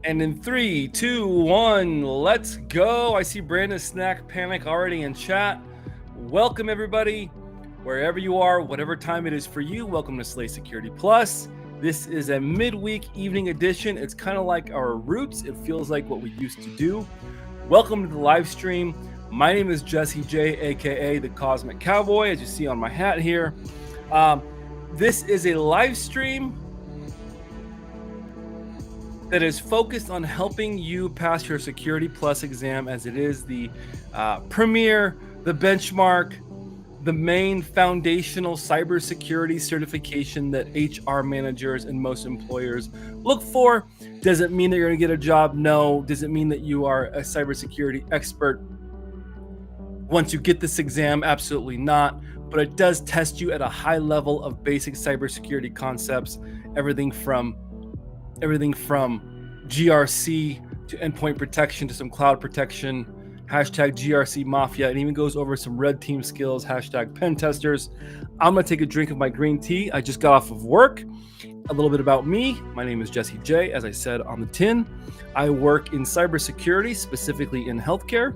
And in 3, 2, 1, let's go. I see Brandon Snack Panic already in chat. Welcome, everybody, wherever you are, whatever time it is for you. Welcome to Slay Security Plus. This is a midweek evening edition. It's kind of like our roots. It feels like what we used to do. Welcome to the live stream. My name is Jesse J, aka the Cosmic Cowboy, as you see on my hat here. This is a live stream that is focused on helping you pass your Security Plus exam, as it is the premier, the benchmark, the main foundational cybersecurity certification that HR managers and most employers look for. Does it mean that you're going to get a job? No. Does it mean that you are a cybersecurity expert once you get this exam? Absolutely not. But it does test you at a high level of basic cybersecurity concepts, everything from GRC to endpoint protection to some cloud protection, hashtag GRC Mafia. It even goes over some red team skills, hashtag pen testers. I'm going to take a drink of my green tea. I just got off of work. A little bit about me. My name is Jesse J, as I said on the tin. I work in cybersecurity, specifically in healthcare.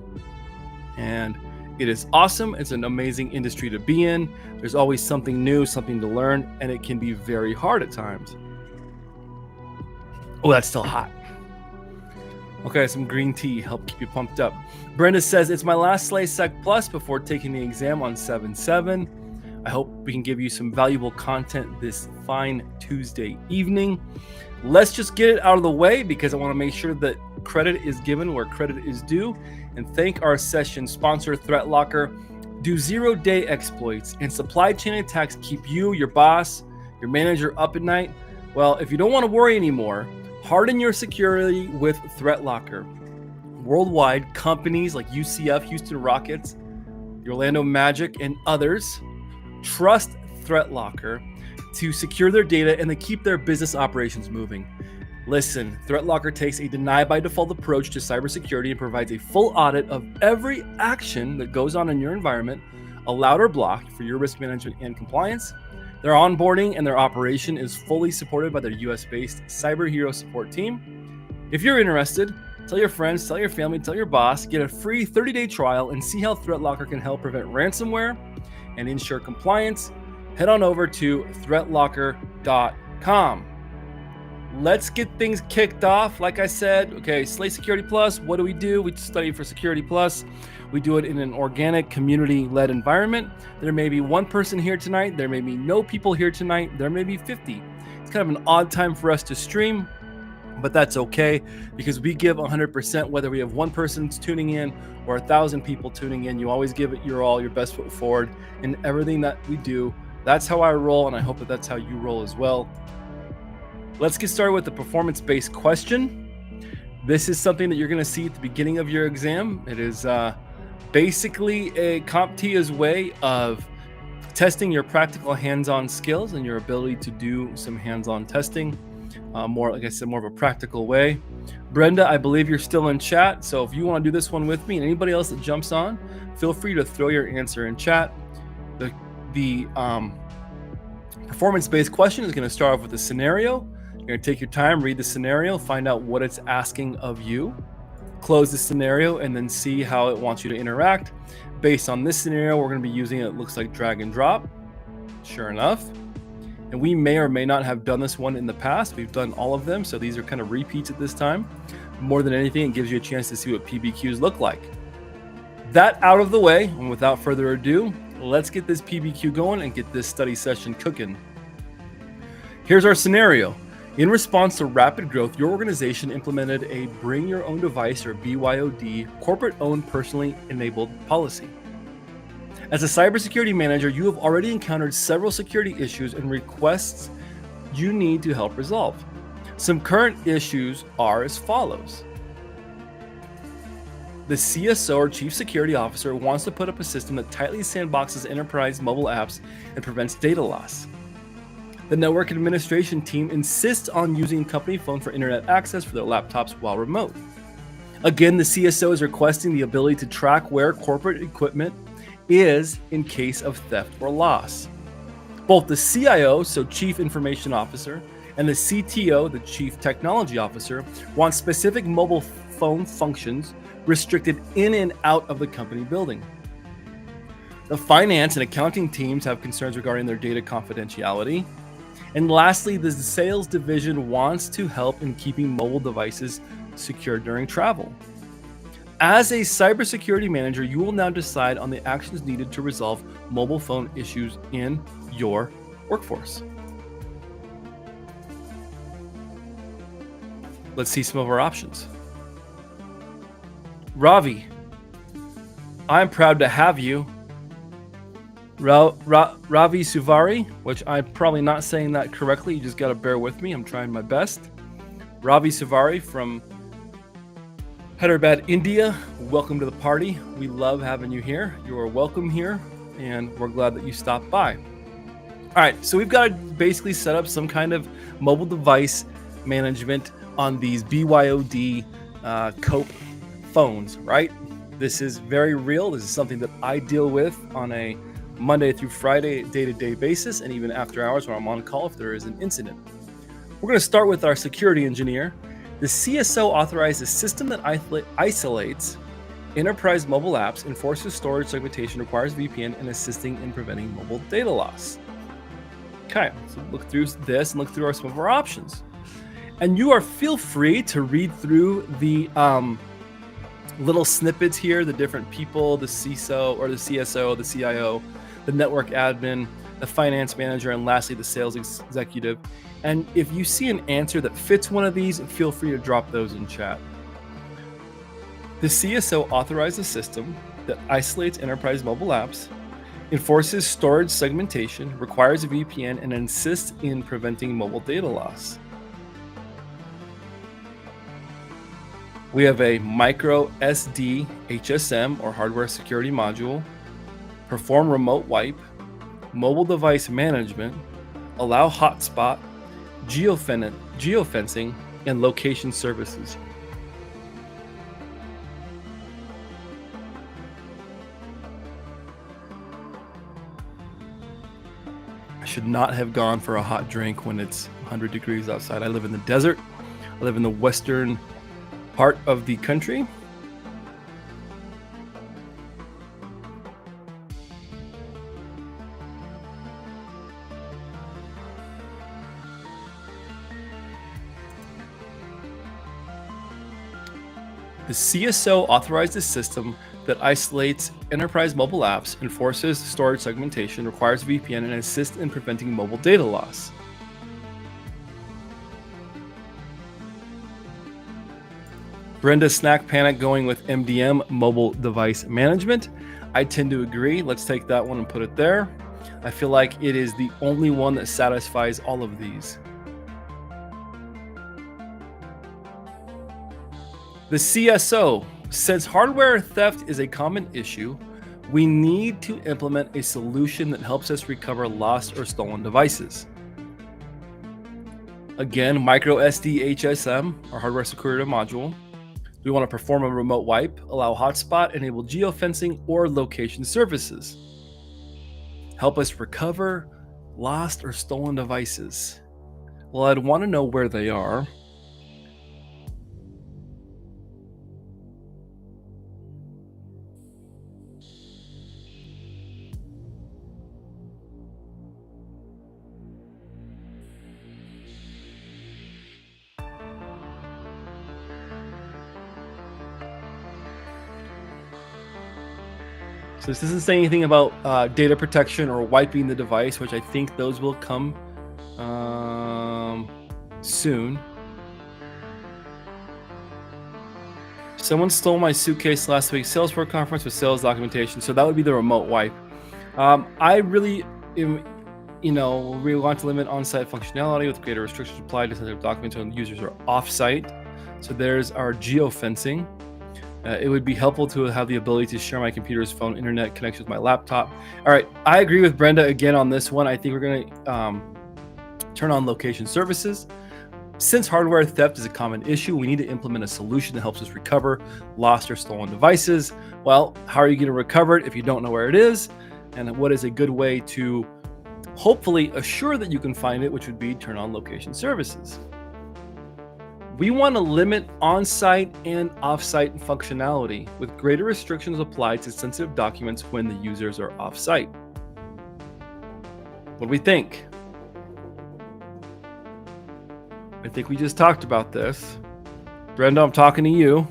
And it is awesome. It's an amazing industry to be in. There's always something new, something to learn, and it can be very hard at times. Oh, that's still hot. Okay, some green tea help keep you pumped up. Brenda says, it's my last Slay Sec Plus before taking the exam on 7/7. I hope we can give you some valuable content this fine Tuesday evening. Let's just get it out of the way because I want to make sure that credit is given where credit is due, and thank our session sponsor, ThreatLocker. Do zero-day exploits and supply chain attacks keep you, your boss, your manager up at night? Well, if you don't want to worry anymore, harden your security with ThreatLocker. Worldwide, companies like UCF, Houston Rockets, the Orlando Magic, and others trust ThreatLocker to secure their data and to keep their business operations moving. Listen, ThreatLocker takes a deny-by-default approach to cybersecurity and provides a full audit of every action that goes on in your environment, allowed or blocked, for your risk management and compliance. Their onboarding and their operation is fully supported by their US-based cyber hero support team. If you're interested, tell your friends, tell your family, tell your boss, get a free 30-day trial and see how ThreatLocker can help prevent ransomware and ensure compliance. Head on over to threatlocker.com. Let's get things kicked off. Like I said, okay, Slay Security Plus, what do? We study for Security Plus. We do it in an organic, community-led environment. There may be one person here tonight. There may be no people here tonight. There may be 50. It's kind of an odd time for us to stream, but that's okay because we give 100%, whether we have one person tuning in or 1,000 people tuning in. You always give it your all, your best foot forward in everything that we do. That's how I roll, and I hope that that's how you roll as well. Let's get started with the performance-based question. This is something that you're going to see at the beginning of your exam. It is basically a CompTIA's way of testing your practical hands-on skills and your ability to do some hands-on testing. More, like I said, more of a practical way. Brenda, I believe you're still in chat. So if you want to do this one with me and anybody else that jumps on, feel free to throw your answer in chat. The performance-based question is going to start off with a scenario. You're going to take your time, read the scenario, find out what it's asking of you, close the scenario, and then see how it wants you to interact. Based on this scenario, we're going to be using it looks like drag and drop. Sure enough. And we may or may not have done this one in the past. We've done all of them, so these are kind of repeats at this time. More than anything, it gives you a chance to see what PBQs look like. That out of the way, and without further ado, let's get this PBQ going and get this study session cooking. Here's our scenario. In response to rapid growth, your organization implemented a Bring Your Own Device, or BYOD, corporate-owned personally enabled policy. As a cybersecurity manager, you have already encountered several security issues and requests you need to help resolve. Some current issues are as follows. The CSO, or Chief Security Officer, wants to put up a system that tightly sandboxes enterprise mobile apps and prevents data loss. The network administration team insists on using company phone for internet access for their laptops while remote. Again, the CSO is requesting the ability to track where corporate equipment is in case of theft or loss. Both the CIO, so Chief Information Officer, And the CTO, the Chief Technology Officer, wants specific mobile phone functions restricted in and out of the company building. The finance and accounting teams have concerns regarding their data confidentiality. And lastly, the sales division wants to help in keeping mobile devices secure during travel. As a cybersecurity manager, you will now decide on the actions needed to resolve mobile phone issues in your workforce. Let's see some of our options. Ravi, I'm proud to have you. Ravi Suvari, which I'm probably not saying that correctly. You just got to bear with me. I'm trying my best. Ravi Suvari from Hyderabad, India. Welcome to the party. We love having you here. You are welcome here, and we're glad that you stopped by. All right, so we've got to basically set up some kind of mobile device management on these BYOD COPE phones, right? This is very real. This is something that I deal with on a Monday through Friday day-to-day basis, and even after hours when I'm on call if there is an incident. We're going to start with our security engineer. The CSO authorized a system that isolates enterprise mobile apps, enforces storage segmentation, requires VPN, and assisting in preventing mobile data loss. Okay, so look through this and look through some of our options. And feel free to read through the little snippets here, the different people, the CISO or the CSO, the CIO, the network admin, the finance manager, and lastly, the sales executive. And if you see an answer that fits one of these, feel free to drop those in chat. The CSO authorized a system that isolates enterprise mobile apps, enforces storage segmentation, requires a VPN, and insists in preventing mobile data loss. We have a micro SD HSM or hardware security module, perform remote wipe, mobile device management, allow hotspot, geofencing, and location services. I should not have gone for a hot drink when it's 100 degrees outside. I live in the desert. I live in the western part of the country. The CSO authorized a system that isolates enterprise mobile apps, enforces storage segmentation, requires VPN, and assists in preventing mobile data loss. Brenda Snack Panic going with MDM, mobile device management. I tend to agree. Let's take that one and put it there. I feel like it is the only one that satisfies all of these. The CSO, since hardware theft is a common issue, we need to implement a solution that helps us recover lost or stolen devices. Again, micro SD HSM, or hardware security module. We want to perform a remote wipe, allow hotspot, enable geofencing, or location services. Help us recover lost or stolen devices. Well, I'd want to know where they are. So this doesn't say anything about data protection or wiping the device, which I think those will come soon. Someone stole my suitcase last week. Salesforce conference with sales documentation. So that would be the remote wipe. I really am, we want to limit on-site functionality with greater restrictions applied to sensitive documents when users are off-site. So there's our geofencing. It would be helpful to have the ability to share my computer's phone internet connection with my laptop. All right, I agree with Brenda again on this one. I think we're going to turn on location services. Since hardware theft is a common issue, we need to implement a solution that helps us recover lost or stolen devices. Well, how are you going to recover it if you don't know where it is? And what is a good way to hopefully assure that you can find it, which would be turn on location services. We want to limit on-site and off-site functionality with greater restrictions applied to sensitive documents when the users are off-site. What do we think? I think we just talked about this. Brenda, I'm talking to you,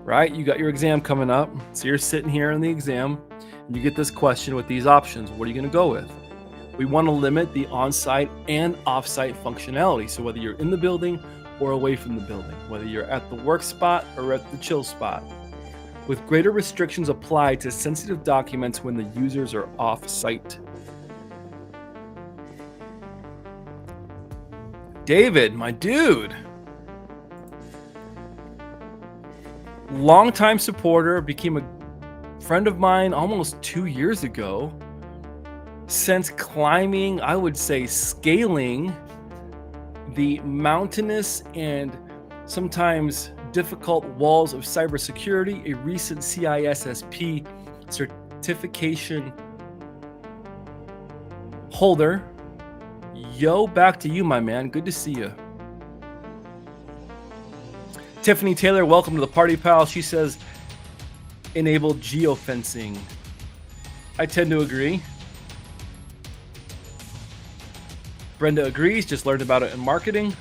right? You got your exam coming up. So you're sitting here in the exam and you get this question with these options. What are you going to go with? We want to limit the on-site and off-site functionality. So whether you're in the building or away from the building, whether you're at the work spot or at the chill spot, with greater restrictions applied to sensitive documents when the users are off-site. David, my dude. Longtime supporter, became a friend of mine almost 2 years ago. Since climbing, I would say scaling the mountainous and sometimes difficult walls of cybersecurity, a recent CISSP certification holder. Yo, back to you, my man. Good to see you. Tiffany Taylor, welcome to the party, pal. She says, enable geofencing. I tend to agree. Brenda agrees, just learned about it in marketing.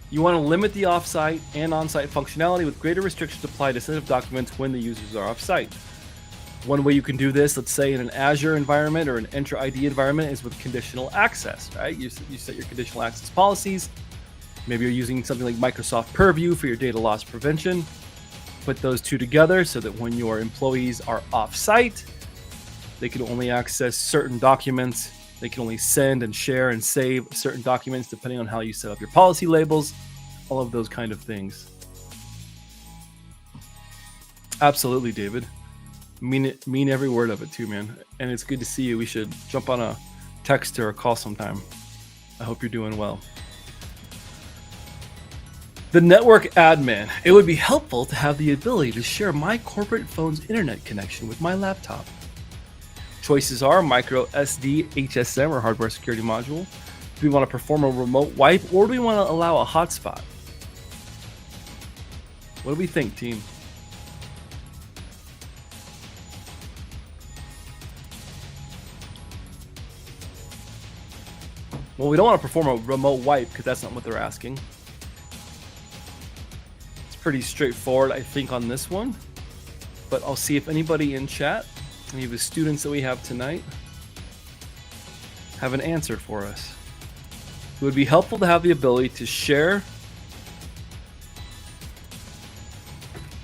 You want to limit the off-site and on-site functionality with greater restrictions applied to sensitive documents when the users are off-site. One way you can do this, let's say in an Azure environment or an Entra ID environment, is with conditional access, right? You set your conditional access policies. Maybe you're using something like Microsoft Purview for your data loss prevention. Put those two together so that when your employees are off-site, they can only access certain documents. They can only send and share and save certain documents depending on how you set up your policy labels, all of those kind of things. Absolutely, David. Mean every word of it too, man. And it's good to see you. We should jump on a text or a call sometime. I hope you're doing well. The network admin. It would be helpful to have the ability to share my corporate phone's internet connection with my laptop. Choices are micro SD, HSM, or hardware security module. Do we want to perform a remote wipe, or do we want to allow a hotspot? What do we think, team? Well, we don't want to perform a remote wipe because that's not what they're asking. It's pretty straightforward, I think, on this one. But I'll see if anybody in chat, any of the students that we have tonight, have an answer for us. It would be helpful to have the ability to share.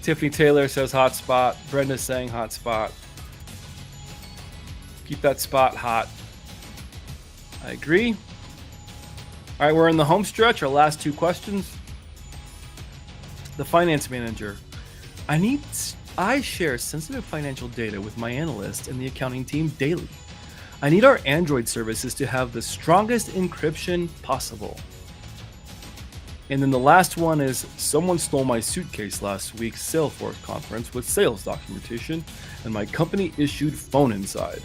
Tiffany Taylor says hotspot. Brenda's saying hotspot. Keep that spot hot. I agree. All right, we're in the home stretch. Our last two questions. The finance manager. I share sensitive financial data with my analyst and the accounting team daily. I need our Android services to have the strongest encryption possible. And then the last one is, someone stole my suitcase last week's Salesforce conference with sales documentation and my company issued phone inside.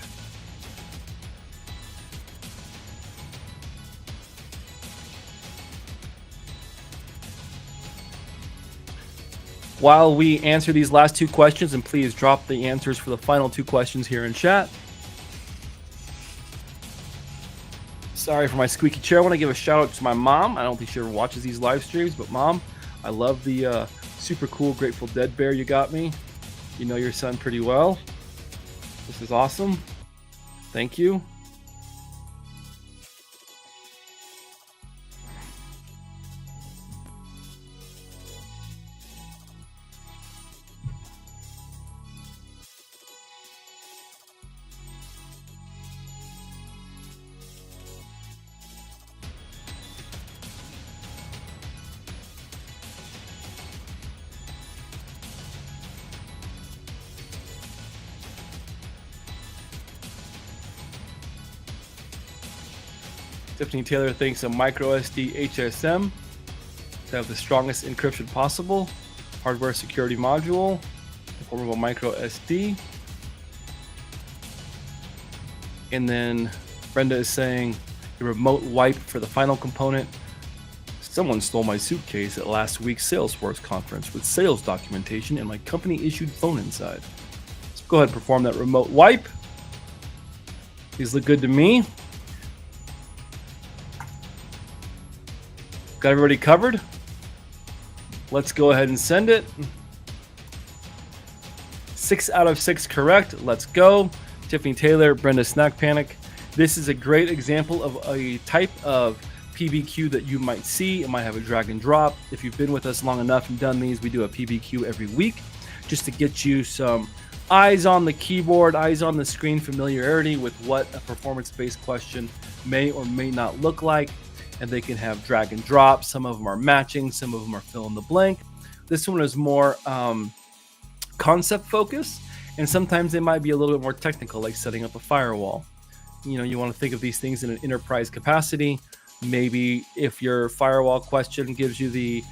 While we answer these last two questions, and please drop the answers for the final two questions here in chat. Sorry for my squeaky chair. I want to give a shout out to my mom. I don't think she ever watches these live streams, but Mom, I love the super cool Grateful Dead bear you got me. You know your son pretty well. This is awesome. Thank you. Tiffany Taylor thinks a micro SD HSM to have the strongest encryption possible. Hardware security module, in the form of a micro SD. And then Brenda is saying the remote wipe for the final component. Someone stole my suitcase at last week's Salesforce conference with sales documentation and my company issued phone inside. Let's go ahead and perform that remote wipe. These look good to me. Got everybody covered? Let's go ahead and send it. 6 out of 6 correct. Let's go. Tiffany Taylor, Brenda Snack Panic. This is a great example of a type of PBQ that you might see. It might have a drag and drop. If you've been with us long enough and done these, we do a PBQ every week just to get you some eyes on the keyboard, eyes on the screen, familiarity with what a performance-based question may or may not look like. And they can have drag and drop. Some of them are matching. Some of them are fill in the blank. This one is more concept focused. And sometimes they might be a little bit more technical, like setting up a firewall. You know, you want to think of these things in an enterprise capacity. Maybe if your firewall question gives you the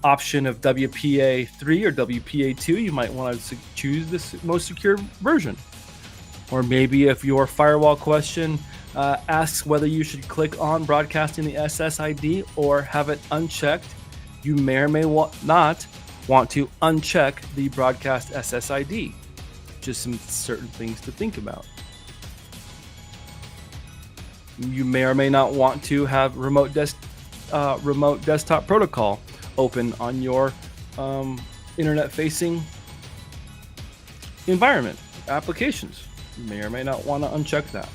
option of WPA 3 or WPA 2, you might want to choose the most secure version. Or maybe if your firewall question asks whether you should click on broadcasting the SSID or have it unchecked, you may or may not want to uncheck the broadcast SSID. Just some certain things to think about. You may or may not want to have remote desktop protocol open on your internet-facing environment, applications. You may or may not want to uncheck that.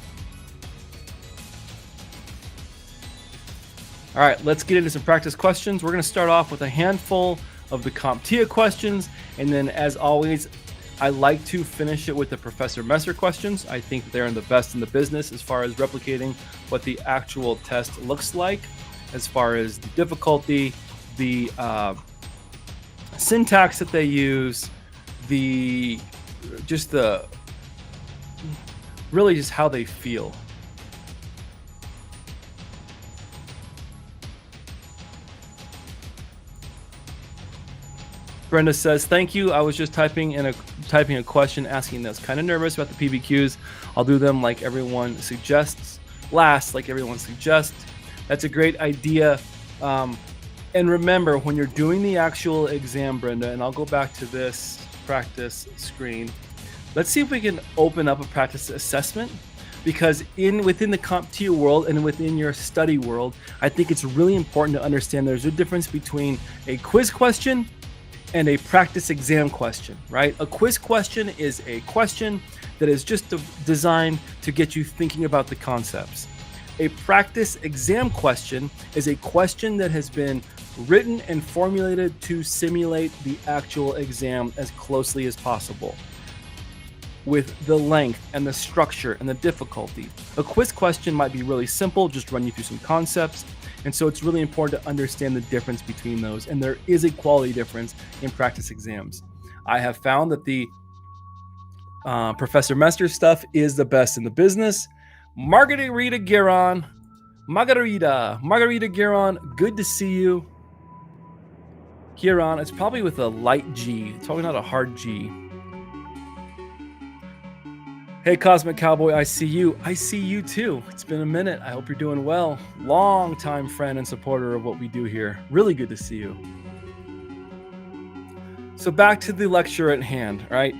All right, let's get into some practice questions. We're going to start off with a handful of the CompTIA questions, and then as always, I like to finish it with the Professor Messer questions. I think they're the best in the business as far as replicating what the actual test looks like, as far as the difficulty, the syntax that they use, really just how they feel. Brenda says, thank you. I was just typing a question asking this. Kind of nervous about the PBQs. I'll do them like everyone suggests. Like everyone suggests. That's a great idea. And remember, when you're doing the actual exam, Brenda, and I'll go back to this practice screen. Let's see if we can open up a practice assessment, because within the CompTIA world and within your study world, I think it's really important to understand there's a difference between a quiz question and a practice exam question, right? A quiz question is a question that is just designed to get you thinking about the concepts. A practice exam question is a question that has been written and formulated to simulate the actual exam as closely as possible, with the length and the structure and the difficulty. A quiz question might be really simple, just run you through some concepts. And so it's really important to understand the difference between those. And there is a quality difference in practice exams. I have found that the Professor Messer stuff is the best in the business. Margarita Giron, good to see you. Giron, it's probably with a light G. It's probably not a hard G. Hey, Cosmic Cowboy, I see you. I see you too. It's been a minute. I hope you're doing well. Long-time friend and supporter of what we do here. Really good to see you. So back to the lecture at hand, right?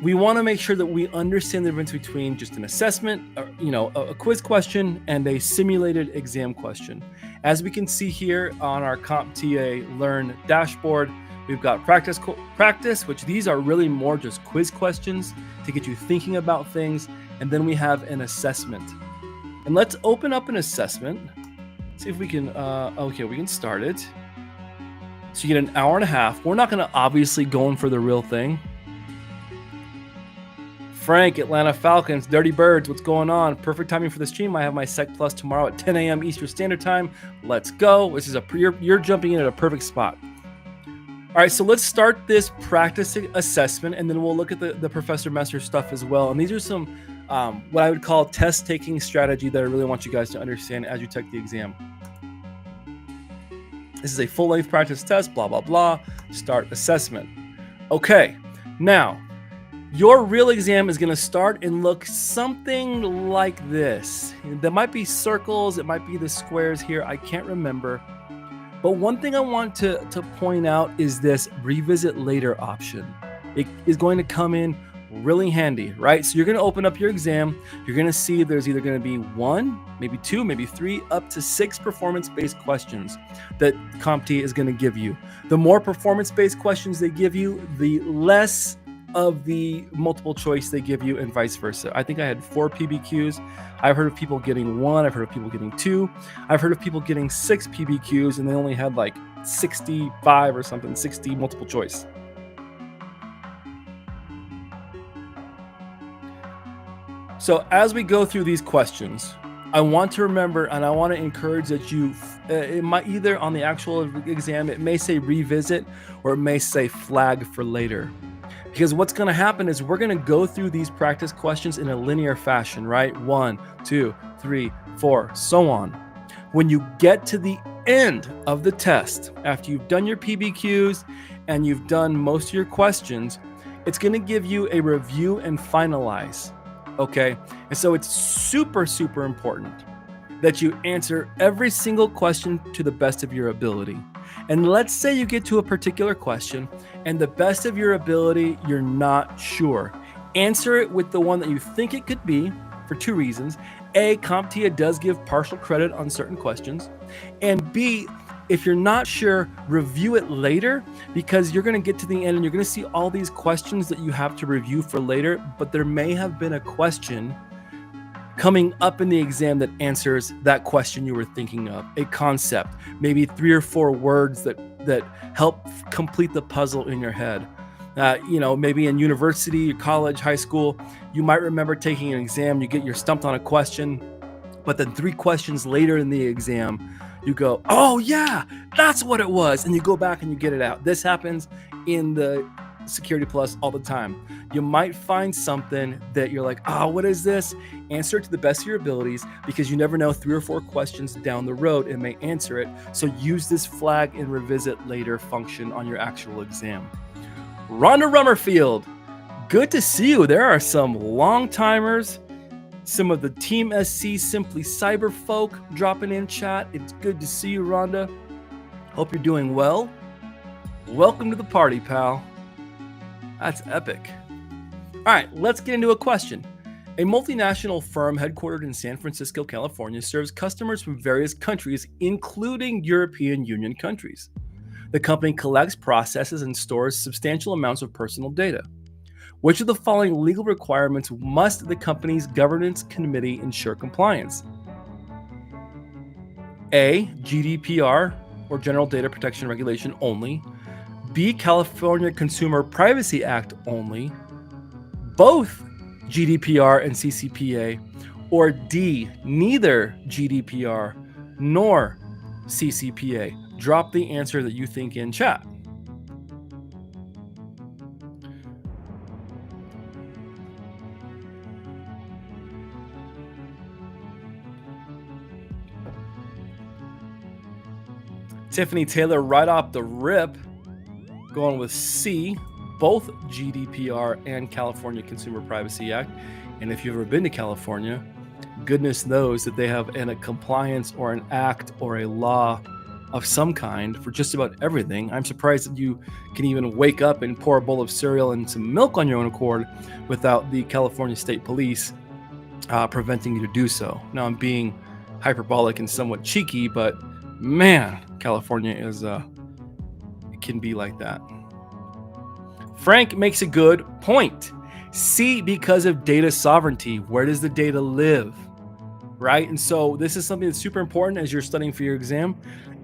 We want to make sure that we understand the difference between just an assessment, or, a quiz question, and a simulated exam question. As we can see here on our CompTIA Learn dashboard, we've got practice, which these are really more just quiz questions to get you thinking about things. And then we have an assessment. And let's open up an assessment. See if we can, we can start it. So you get an hour and a half. We're not going to obviously go in for the real thing. Frank, Atlanta Falcons, Dirty Birds, what's going on? Perfect timing for the stream. I have my Sec Plus tomorrow at 10 a.m. Eastern Standard Time. Let's go. This is you're jumping in at a perfect spot. All right, so let's start this practice assessment, and then we'll look at the Professor Messer stuff as well. And these are some what I would call test-taking strategy that I really want you guys to understand as you take the exam. This is a full-length practice test, blah, blah, blah. Start assessment. Okay, now, Your real exam is going to start and look something like this. There might be circles, it might be the squares here, I can't remember. But one thing I want to point out is this revisit later option. It is going to come in really handy, right? So you're going to open up your exam. You're going to see there's either going to be 1, maybe 2, maybe 3, up to 6 performance-based questions that CompTIA is going to give you. The more performance-based questions they give you, the less of the multiple choice they give you, and vice versa. I think I had 4 PBQs. I've heard of people getting 1. I've heard of people getting 2. I've heard of people getting 6 PBQs and they only had like 65 or something, 60 multiple choice. So as we go through these questions, I want to remember and I want to encourage that you, it might either on the actual exam, it may say revisit or it may say flag for later. Because what's going to happen is we're going to go through these practice questions in a linear fashion, right? 1, 2, 3, 4, so on. When you get to the end of the test, after you've done your PBQs and you've done most of your questions, it's going to give you a review and finalize, okay? And so it's super, super important that you answer every single question to the best of your ability. And let's say you get to a particular question and the best of your ability, you're not sure. Answer it with the one that you think it could be for 2 reasons. A, CompTIA does give partial credit on certain questions. And B, if you're not sure, review it later because you're going to get to the end and you're going to see all these questions that you have to review for later, but there may have been a question coming up in the exam that answers that question you were thinking of, a concept, maybe 3 or 4 words that help complete the puzzle in your head. Maybe in university, college, high school, you might remember taking an exam, you're stumped on a question, but then 3 questions later in the exam, you go, oh yeah, that's what it was. And you go back and you get it out. This happens in the Security Plus all the time. You might find something that you're like, what is this? Answer it to the best of your abilities because you never know, 3 or 4 questions down the road it may answer it. So use this flag and revisit later function on your actual exam. Rhonda Rummerfield, good to see you. There are some long timers, some of the Team SC Simply Cyber folk dropping in chat. It's good to see you, Rhonda. Hope you're doing well. Welcome to the party, pal. That's epic. All right, let's get into a question. A multinational firm headquartered in San Francisco, California, serves customers from various countries, including European Union countries. The company collects, processes, and stores substantial amounts of personal data. Which of the following legal requirements must the company's governance committee ensure compliance? A, GDPR, or General Data Protection Regulation only. B, California Consumer Privacy Act only, both GDPR and CCPA, or D, neither GDPR nor CCPA. Drop the answer that you think in chat. Tiffany Taylor right off the rip, going with C, both GDPR and California Consumer Privacy Act. And if you've ever been to California, goodness knows that they have a compliance or an act or a law of some kind for just about everything. I'm surprised that you can even wake up and pour a bowl of cereal and some milk on your own accord without the California State Police preventing you to do so. Now I'm being hyperbolic and somewhat cheeky, but man, California is it can be like that. Frank makes a good point. C, because of data sovereignty. Where does the data live? Right? And so this is something that's super important as you're studying for your exam.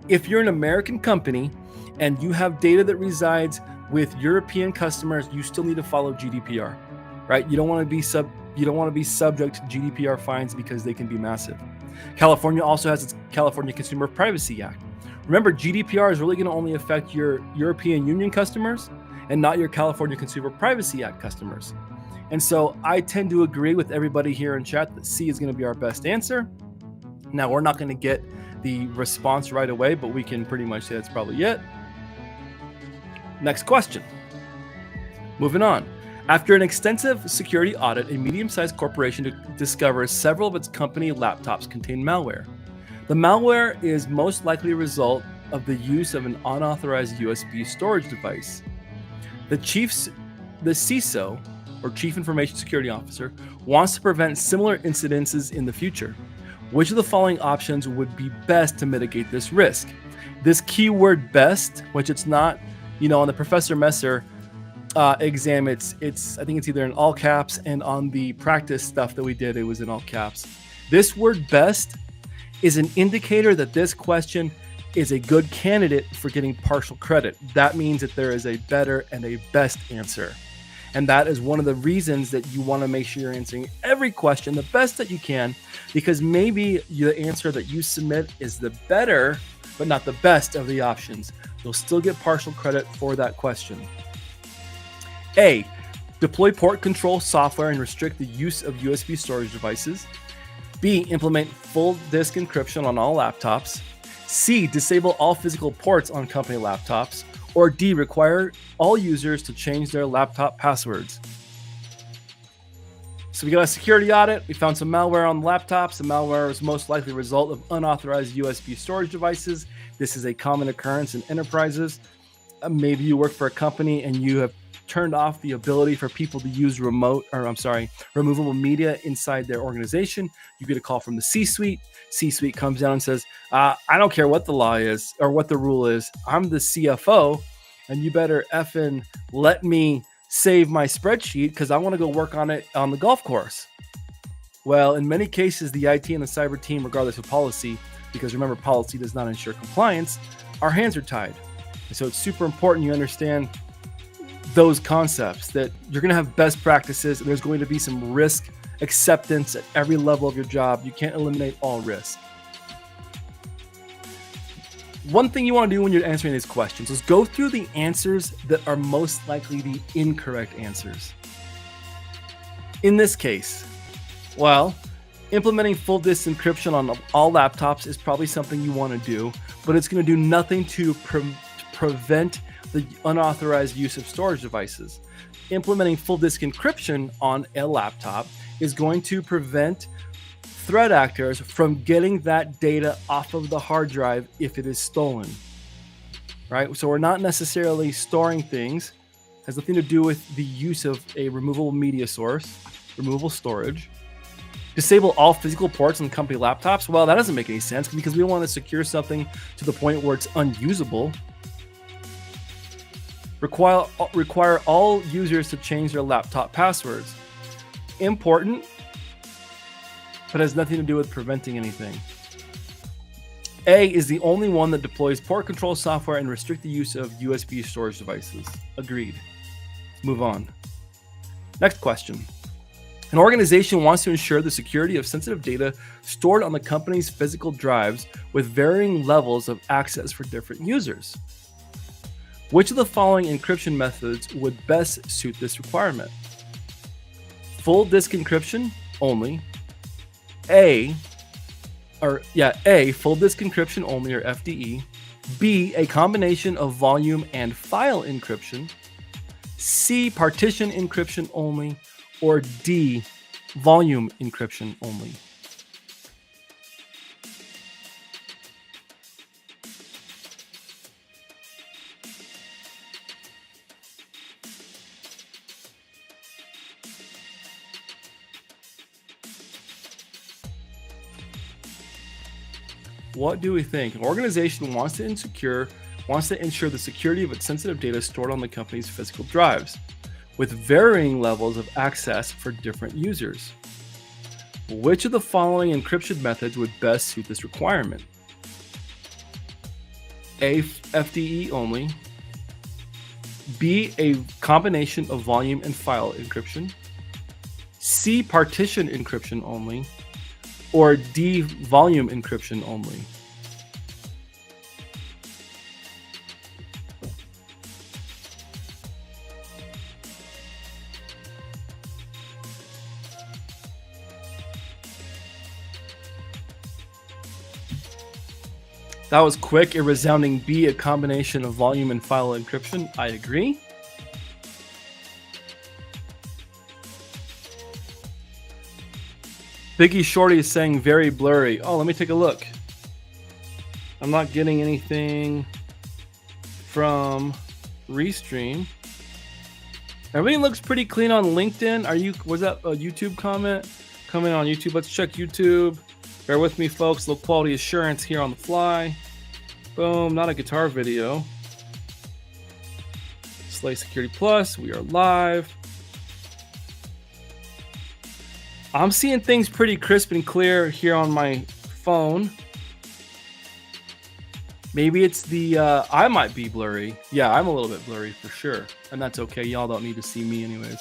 If you're an American company and you have data that resides with European customers, you still need to follow GDPR, right? You don't want to be subject to GDPR fines because they can be massive. California also has its California Consumer Privacy Act. Remember, GDPR is really going to only affect your European Union customers and not your California Consumer Privacy Act customers. And so I tend to agree with everybody here in chat that C is going to be our best answer. Now, we're not going to get the response right away, but we can pretty much say that's probably it. Next question. Moving on. After an extensive security audit, a medium-sized corporation discovers several of its company laptops contain malware. The malware is most likely a result of the use of an unauthorized USB storage device. The CISO, or Chief Information Security Officer, wants to prevent similar incidences in the future. Which of the following options would be best to mitigate this risk? This keyword best, which it's not, on the Professor Messer exam, I think it's either in all caps, and on the practice stuff that we did, it was in all caps. This word best is an indicator that this question is a good candidate for getting partial credit. That means that there is a better and a best answer. And that is one of the reasons that you want to make sure you're answering every question the best that you can, because maybe the answer that you submit is the better, but not the best of the options. You'll still get partial credit for that question. A, deploy port control software and restrict the use of USB storage devices. B, implement full disk encryption on all laptops. C, disable all physical ports on company laptops. Or D, require all users to change their laptop passwords. So we got a security audit. We found some malware on the laptops. The malware is most likely a result of unauthorized USB storage devices. This is a common occurrence in enterprises. Maybe you work for a company and you have turned off the ability for people to use removable media inside their organization. You get a call from the C-suite. C-suite comes down and says, I don't care what the law is or what the rule is. I'm the CFO, and you better effing let me save my spreadsheet because I want to go work on it on the golf course. Well, in many cases, the IT and the cyber team, regardless of policy, because remember, policy does not ensure compliance, our hands are tied. And so it's super important you understand those concepts, that you're going to have best practices, and there's going to be some risk acceptance at every level of your job. You can't eliminate all risk. One thing you want to do when you're answering these questions is go through the answers that are most likely the incorrect answers. In this case, well, implementing full disk encryption on all laptops is probably something you want to do, but it's going to do nothing to prevent the unauthorized use of storage devices. Implementing full disk encryption on a laptop is going to prevent threat actors from getting that data off of the hard drive if it is stolen, right? So we're not necessarily storing things. It has nothing to do with the use of a removable media source, removable storage. Disable all physical ports on company laptops. Well, that doesn't make any sense because we don't want to secure something to the point where it's unusable. Require all users to change their laptop passwords. Important, but has nothing to do with preventing anything. A is the only one that deploys port control software and restrict the use of USB storage devices. Agreed. Move on. Next question. An organization wants to ensure the security of sensitive data stored on the company's physical drives with varying levels of access for different users. Which of the following encryption methods would best suit this requirement? Full disk encryption only. A, full disk encryption only, or FDE. B, a combination of volume and file encryption. C, partition encryption only. Or D, volume encryption only. What do we think? An organization wants to ensure the security of its sensitive data stored on the company's physical drives, with varying levels of access for different users. Which of the following encryption methods would best suit this requirement? A, FDE only. B, a combination of volume and file encryption. C, partition encryption only. Or D, volume encryption only. That was quick. A resounding B, a combination of volume and file encryption. I agree. Biggie Shorty is saying very blurry. Oh, let me take a look. I'm not getting anything from Restream. Everything looks pretty clean on LinkedIn. Was that a YouTube comment? Coming on YouTube. Let's check YouTube. Bear with me, folks. Low quality assurance here on the fly. Boom. Not a guitar video. Slay Security Plus. We are live. I'm seeing things pretty crisp and clear here on my phone. Maybe it's the, I might be blurry. Yeah, I'm a little bit blurry for sure. And that's okay. Y'all don't need to see me anyways.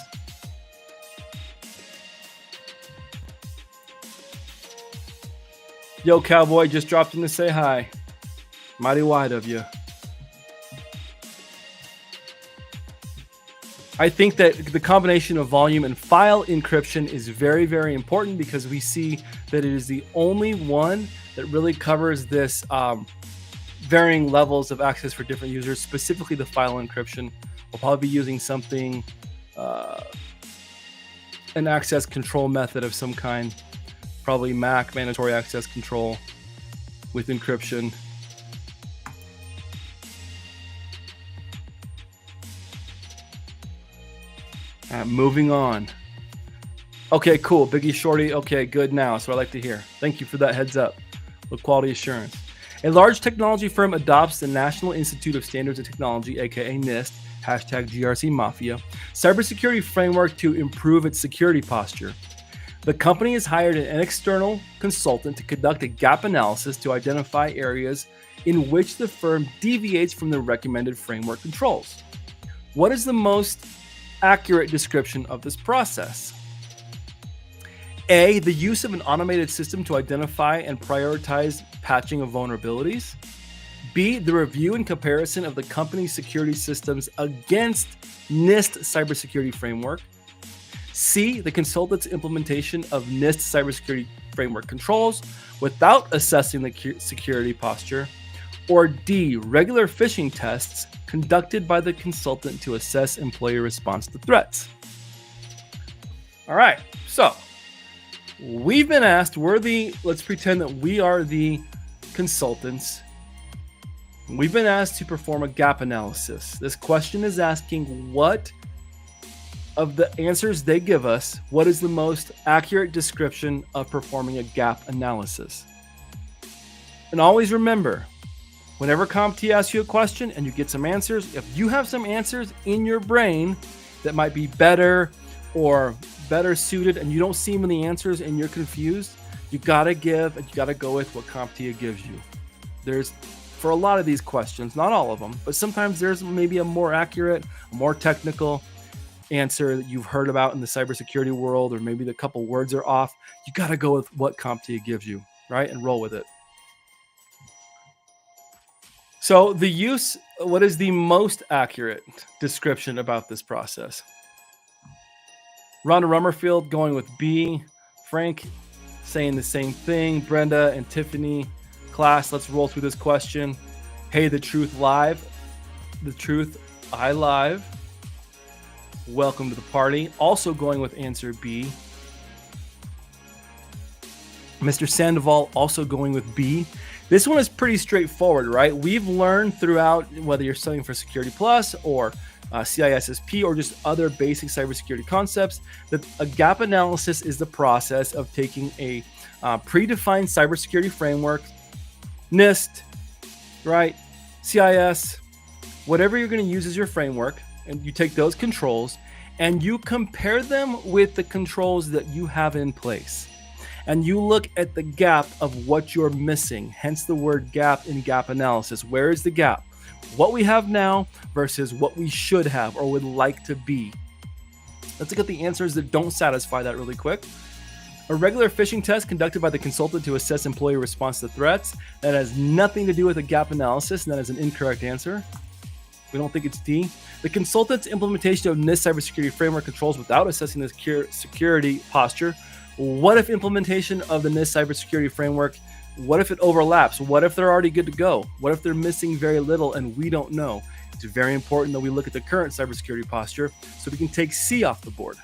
Yo, Cowboy, just dropped in to say hi. Mighty wide of you. I think that the combination of volume and file encryption is very, very important because we see that it is the only one that really covers this varying levels of access for different users, specifically the file encryption. We'll probably be using something, an access control method of some kind, probably Mac mandatory access control with encryption. Moving on. Okay, cool. Biggie Shorty. Okay, good now. So I like to hear. Thank you for that heads up. With quality assurance. A large technology firm adopts the National Institute of Standards and Technology, aka NIST, hashtag GRC Mafia, cybersecurity framework to improve its security posture. The company has hired an external consultant to conduct a gap analysis to identify areas in which the firm deviates from the recommended framework controls. What is the most accurate description of this process? A, the use of an automated system to identify and prioritize patching of vulnerabilities. B, the review and comparison of the company's security systems against NIST cybersecurity framework. C, the consultant's implementation of NIST cybersecurity framework controls without assessing the security posture. Or D, regular phishing tests conducted by the consultant to assess employee response to threats. All right, so we've been asked, let's pretend that we are the consultants. We've been asked to perform a gap analysis. This question is asking what of the answers they give us, what is the most accurate description of performing a gap analysis? And always remember, whenever CompT asks you a question and you get some answers, if you have some answers in your brain that might be better or better suited and you don't see them in the answers and you're confused, you gotta go with what CompTIA gives you. There's, for a lot of these questions, not all of them, but sometimes there's maybe a more accurate, more technical answer that you've heard about in the cybersecurity world, or maybe the couple words are off. You gotta go with what CompTIA gives you, right? And roll with it. So what is the most accurate description about this process? Rhonda Rummerfield going with B. Frank saying the same thing. Brenda and Tiffany. Class, let's roll through this question. Hey, the truth live. The truth, I live. Welcome to the party. Also going with answer B. Mr. Sandoval also going with B. This one is pretty straightforward, right? We've learned throughout, whether you're studying for Security Plus or CISSP or just other basic cybersecurity concepts, that a gap analysis is the process of taking a predefined cybersecurity framework, NIST, right? CIS, whatever you're going to use as your framework, and you take those controls and you compare them with the controls that you have in place. And you look at the gap of what you're missing, hence the word gap in gap analysis. Where is the gap? What we have now versus what we should have or would like to be. Let's look at the answers that don't satisfy that really quick. A regular phishing test conducted by the consultant to assess employee response to threats. That has nothing to do with a gap analysis, and that is an incorrect answer. We don't think it's D. The consultant's implementation of NIST cybersecurity framework controls without assessing the security posture. What if implementation of the NIST cybersecurity framework, what if it overlaps? What if they're already good to go? What if they're missing very little and we don't know? It's very important that we look at the current cybersecurity posture so we can take C off the board.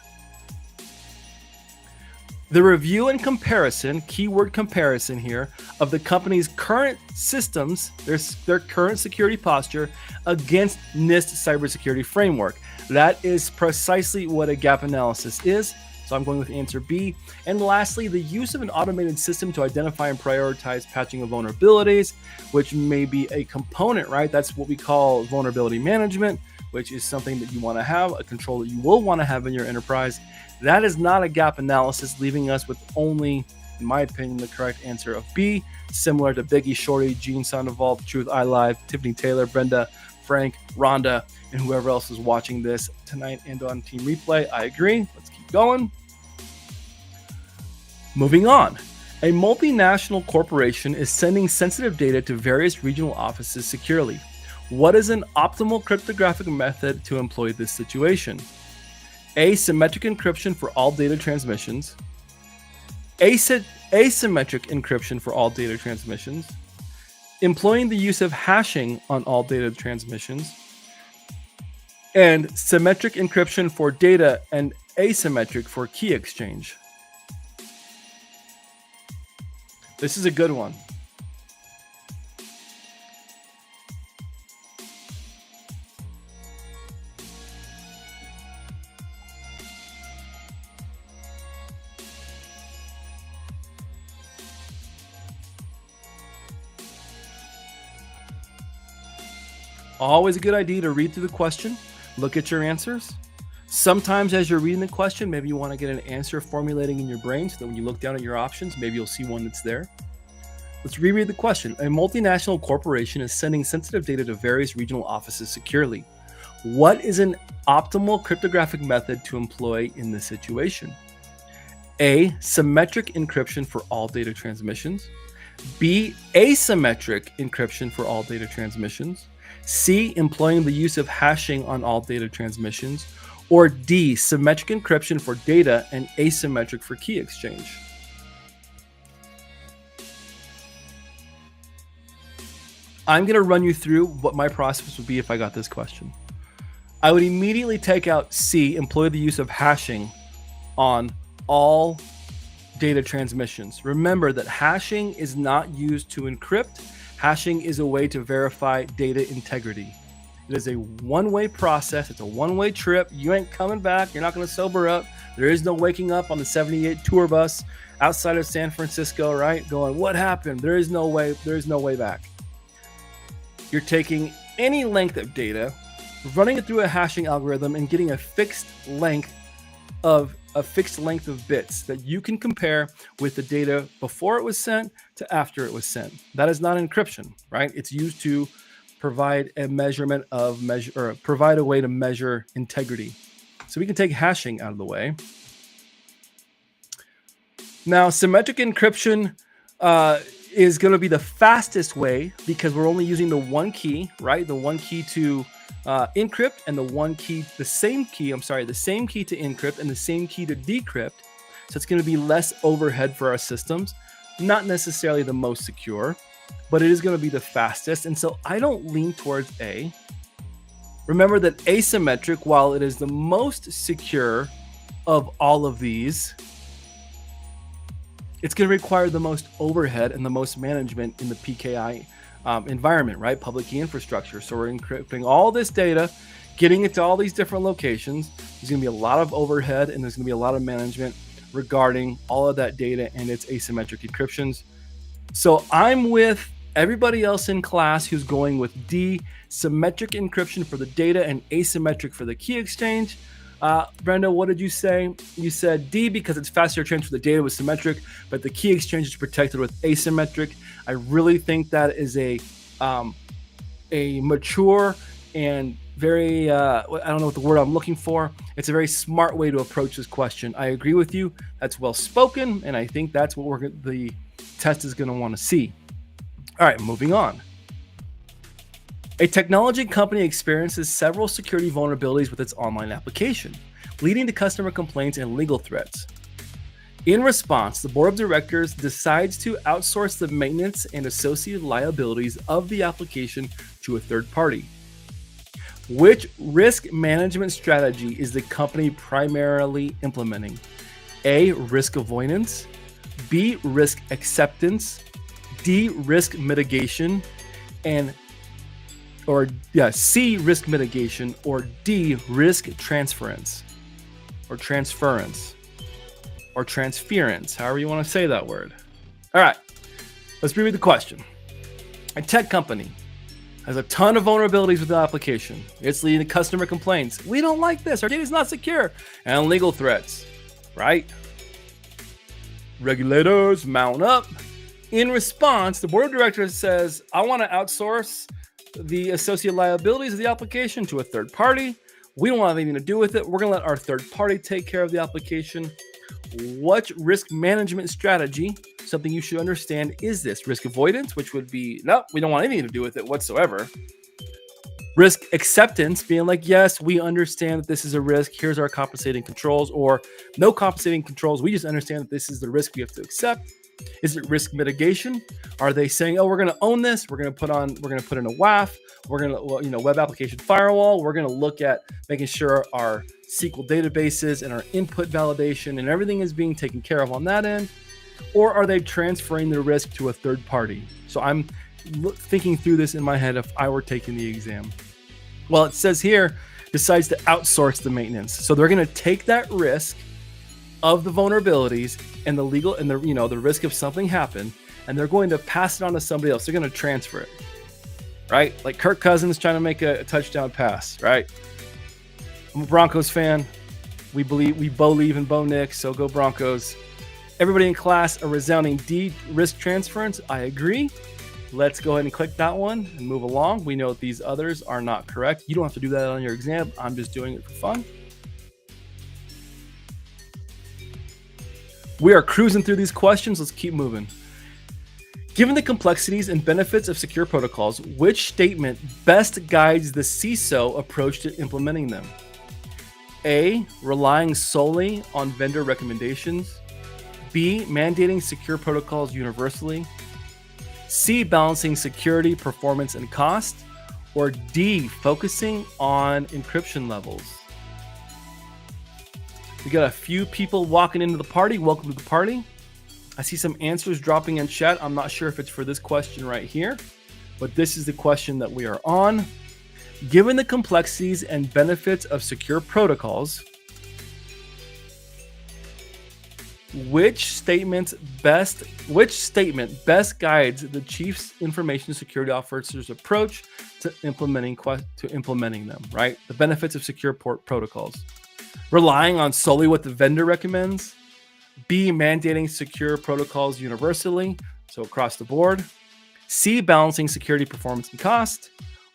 The review and comparison, keyword comparison here, of the company's current systems, their current security posture against NIST cybersecurity framework. That is precisely what a gap analysis is. So I'm going with answer B. And lastly, the use of an automated system to identify and prioritize patching of vulnerabilities, which may be a component, right? That's what we call vulnerability management, which is something that you want to have, a control that you will want to have in your enterprise. That is not a gap analysis, leaving us with only, in my opinion, the correct answer of B, similar to Biggie, Shorty, Gene, Sandoval, Truth, iLive, Tiffany Taylor, Brenda, Frank, Rhonda, and whoever else is watching this tonight and on Team Replay. I agree. Let's keep going. Moving on. A multinational corporation is sending sensitive data to various regional offices securely. What is an optimal cryptographic method to employ this situation? A. Symmetric encryption for all data transmissions. Asymmetric encryption for all data transmissions. Employing the use of hashing on all data transmissions. And symmetric encryption for data and asymmetric for key exchange. This is a good one. Always a good idea to read through the question, look at your answers. Sometimes as you're reading the question, maybe you want to get an answer formulating in your brain so that when you look down at your options, maybe you'll see one that's there. Let's reread the question. A multinational corporation is sending sensitive data to various regional offices securely. What is an optimal cryptographic method to employ in this situation? A. Symmetric encryption for all data transmissions. B. Asymmetric encryption for all data transmissions. C. Employing the use of hashing on all data transmissions. Or D. Symmetric encryption for data and asymmetric for key exchange. I'm going to run you through what my process would be if I got this question. I would immediately take out C, employ the use of hashing on all data transmissions. Remember that hashing is not used to encrypt. Hashing is a way to verify data integrity. It is a one-way process. It's a one-way trip. You ain't coming back. You're not going to sober up. There is no waking up on the 78 tour bus outside of San Francisco, right? Going, what happened? There is no way. There is no way back. You're taking any length of data, running it through a hashing algorithm, and getting a fixed length of bits that you can compare with the data before it was sent to after it was sent. That is not encryption, right? It's used to provide a provide a way to measure integrity. So we can take hashing out of the way. Now, symmetric encryption is going to be the fastest way because we're only using the one key, right? The one key to encrypt and the same key to encrypt and the same key to decrypt. So it's going to be less overhead for our systems. Not necessarily the most secure, but it is going to be the fastest. And so I don't lean towards A. Remember that asymmetric, while it is the most secure of all of these, it's going to require the most overhead and the most management in the PKI environment, right? Public key infrastructure. So we're encrypting all this data, getting it to all these different locations. There's going to be a lot of overhead and there's going to be a lot of management regarding all of that data and its asymmetric encryptions. So I'm with everybody else in class who's going with D, symmetric encryption for the data and asymmetric for the key exchange. Brenda, what did you say? You said D because it's faster to transfer the data with symmetric, but the key exchange is protected with asymmetric. I really think that is a mature and very, I don't know what the word I'm looking for. It's a very smart way to approach this question. I agree with you. That's well spoken, and I think that's what the test is going to want to see. All right, moving on. A technology company experiences several security vulnerabilities with its online application, leading to customer complaints and legal threats. In response, the board of directors decides to outsource the maintenance and associated liabilities of the application to a third party. Which risk management strategy is the company primarily implementing? A, risk avoidance, B, risk acceptance, D, risk mitigation, C, risk mitigation, or D, risk transference, or transference, however you want to say that word. All right, let's reread the question. A tech company has a ton of vulnerabilities with the application. It's leading to customer complaints. We don't like this. Our data is not secure. And legal threats, right? Regulators mount up. In response, the board of directors says, I want to outsource the associated liabilities of the application to a third party. We don't want anything to do with it. We're going to let our third party take care of the application. What risk management strategy, something you should understand, is this? Risk avoidance, which would be, no, we don't want anything to do with it whatsoever. Risk acceptance, being like, yes, we understand that this is a risk. Here's our compensating controls, or no compensating controls. We just understand that this is the risk we have to accept. Is it risk mitigation? Are they saying, oh, we're going to own this. We're going to put in a WAF. We're going to, web application firewall. We're going to look at making sure our SQL databases and our input validation and everything is being taken care of on that end. Or are they transferring the risk to a third party? So I'm thinking through this in my head if I were taking the exam. Well, it says here, decides to outsource the maintenance. So they're going to take that risk of the vulnerabilities and the legal and the risk of something happen, and they're going to pass it on to somebody else. They're going to transfer it, right? Like Kirk Cousins trying to make a touchdown pass, right? I'm a Broncos fan. We believe in Bo Nix, so go Broncos. Everybody in class, a resounding D, risk transference. I agree. Let's go ahead and click that one and move along. We know that these others are not correct. You don't have to do that on your exam. I'm just doing it for fun. We are cruising through these questions. Let's keep moving. Given the complexities and benefits of secure protocols, which statement best guides the CISO approach to implementing them? A, relying solely on vendor recommendations. B, mandating secure protocols universally. C, balancing security, performance, and cost. Or D, focusing on encryption levels. We got a few people walking into the party. Welcome to the party. I see some answers dropping in chat. I'm not sure if it's for this question right here, but this is the question that we are on. Given the complexities and benefits of secure protocols, which statement best guides the Chief Information Security Officer's approach to implementing them, right? The benefits of secure protocols. Relying on solely what the vendor recommends. B, mandating secure protocols universally, so across the board. C, balancing security, performance, and cost.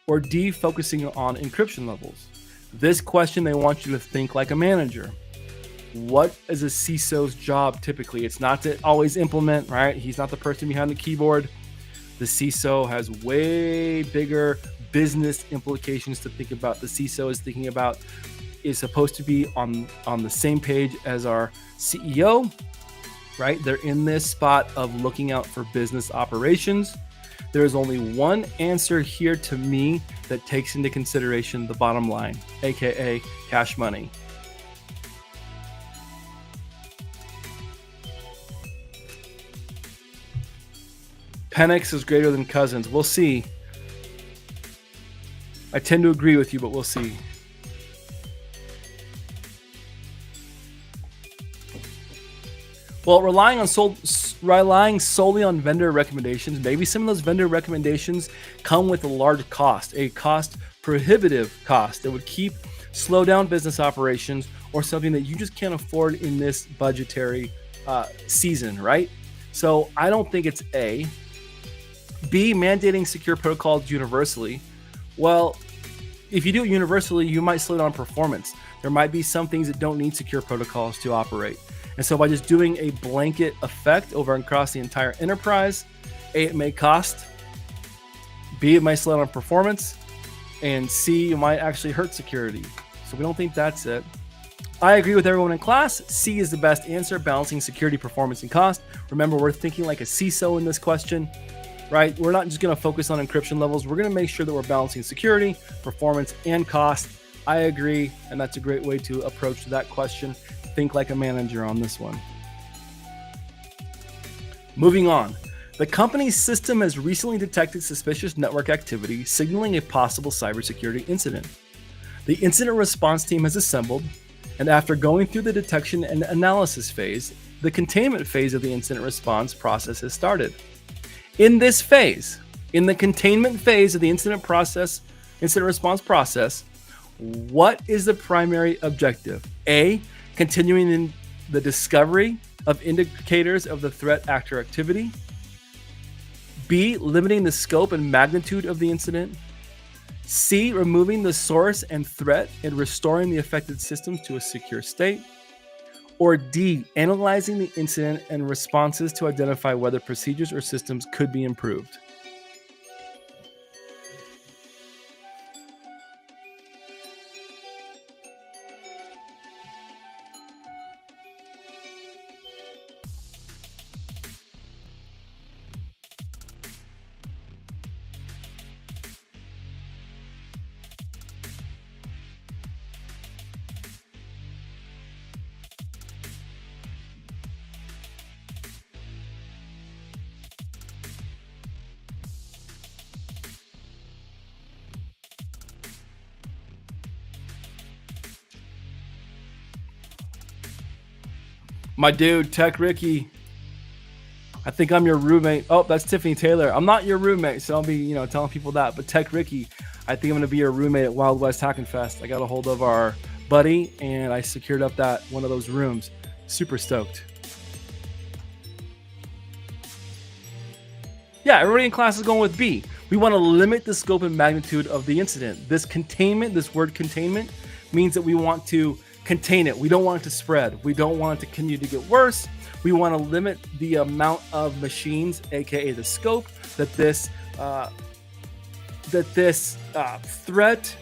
Or D, focusing on encryption levels. This question, they want you to think like a manager. What is a CISO's job typically? It's not to always implement, right? He's not the person behind the keyboard. The CISO has way bigger business implications to think about. The CISO is supposed to be on the same page as our CEO, right? They're in this spot of looking out for business operations. There is only one answer here to me that takes into consideration the bottom line, aka cash money. Penix is greater than Cousins. We'll see. I tend to agree with you, but we'll see. Well, relying solely on vendor recommendations, maybe some of those vendor recommendations come with a large cost, a prohibitive cost that would slow down business operations, or something that you just can't afford in this budgetary season, right? So I don't think it's A. B, mandating secure protocols universally. Well, if you do it universally, you might slow down performance. There might be some things that don't need secure protocols to operate. And so by just doing a blanket effect over and across the entire enterprise, A, it may cost. B, it might slow down performance. And C, it might actually hurt security. So we don't think that's it. I agree with everyone in class. C is the best answer, balancing security, performance, and cost. Remember, we're thinking like a CISO in this question, right? We're not just going to focus on encryption levels. We're going to make sure that we're balancing security, performance, and cost. I agree, and that's a great way to approach that question. think like a manager on this one. Moving on. The company's system has recently detected suspicious network activity, signaling a possible cybersecurity incident. The incident response team has assembled, and after going through the detection and analysis phase, the containment phase of the incident response process has started. In this phase, in the containment phase of the incident response process, what is the primary objective? A, continuing in the discovery of indicators of the threat actor activity. B, limiting the scope and magnitude of the incident. C, removing the source and threat and restoring the affected systems to a secure state. Or D, analyzing the incident and responses to identify whether procedures or systems could be improved. My dude, Tech Ricky. I think I'm your roommate. Oh, that's Tiffany Taylor. I'm not your roommate, so I'll be, telling people that. But Tech Ricky, I think I'm going to be your roommate at Wild West Hacking Fest. I got a hold of our buddy, and I secured up that one of those rooms. Super stoked. Yeah, everybody in class is going with B. We want to limit the scope and magnitude of the incident. This word containment, means that we want to contain it. We don't want it to spread. We don't want it to continue to get worse. We want to limit the amount of machines, aka the scope, that this threat,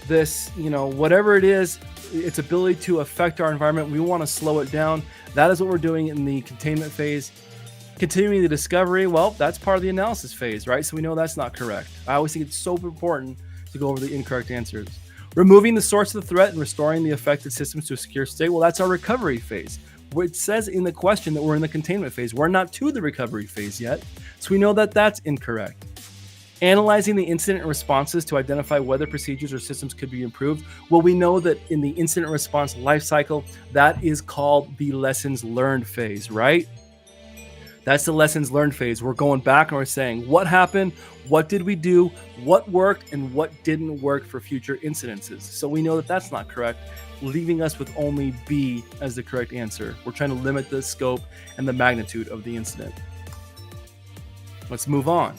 whatever it is, its ability to affect our environment. We want to slow it down. That is what we're doing in the containment phase. Continuing the discovery, well, that's part of the analysis phase, right? So we know that's not correct. I always think it's so important to go over the incorrect answers. Removing the source of the threat and restoring the affected systems to a secure state, well, that's our recovery phase. It says in the question that we're in the containment phase. We're not to the recovery phase yet, so we know that that's incorrect. Analyzing the incident responses to identify whether procedures or systems could be improved. Well, we know that in the incident response lifecycle, that is called the lessons learned phase, right? That's the lessons learned phase. We're going back and we're saying what happened, what did we do, what worked, and what didn't work for future incidences. So we know that that's not correct, leaving us with only B as the correct answer. We're trying to limit the scope and the magnitude of the incident. Let's move on.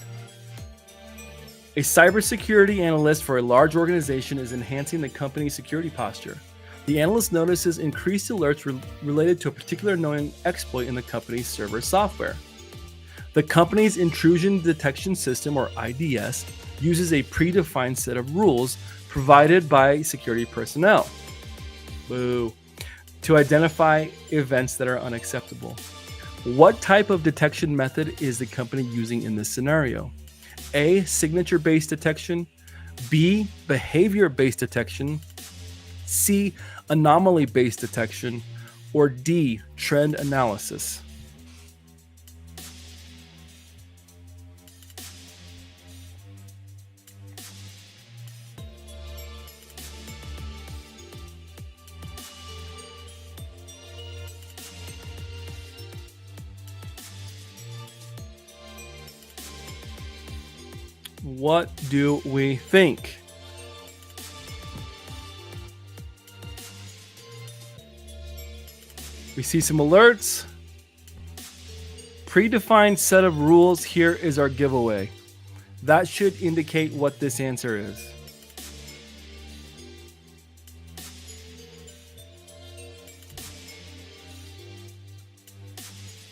A cybersecurity analyst for a large organization is enhancing the company's security posture. The analyst notices increased alerts related to a particular known exploit in the company's server software. The company's intrusion detection system, or IDS, uses a predefined set of rules provided by security personnel to identify events that are unacceptable. What type of detection method is the company using in this scenario? A, signature-based detection. B, behavior-based detection. C, anomaly-based detection. Or D, trend analysis. What do we think? We see some alerts. Predefined set of rules. Here is our giveaway. That should indicate what this answer is.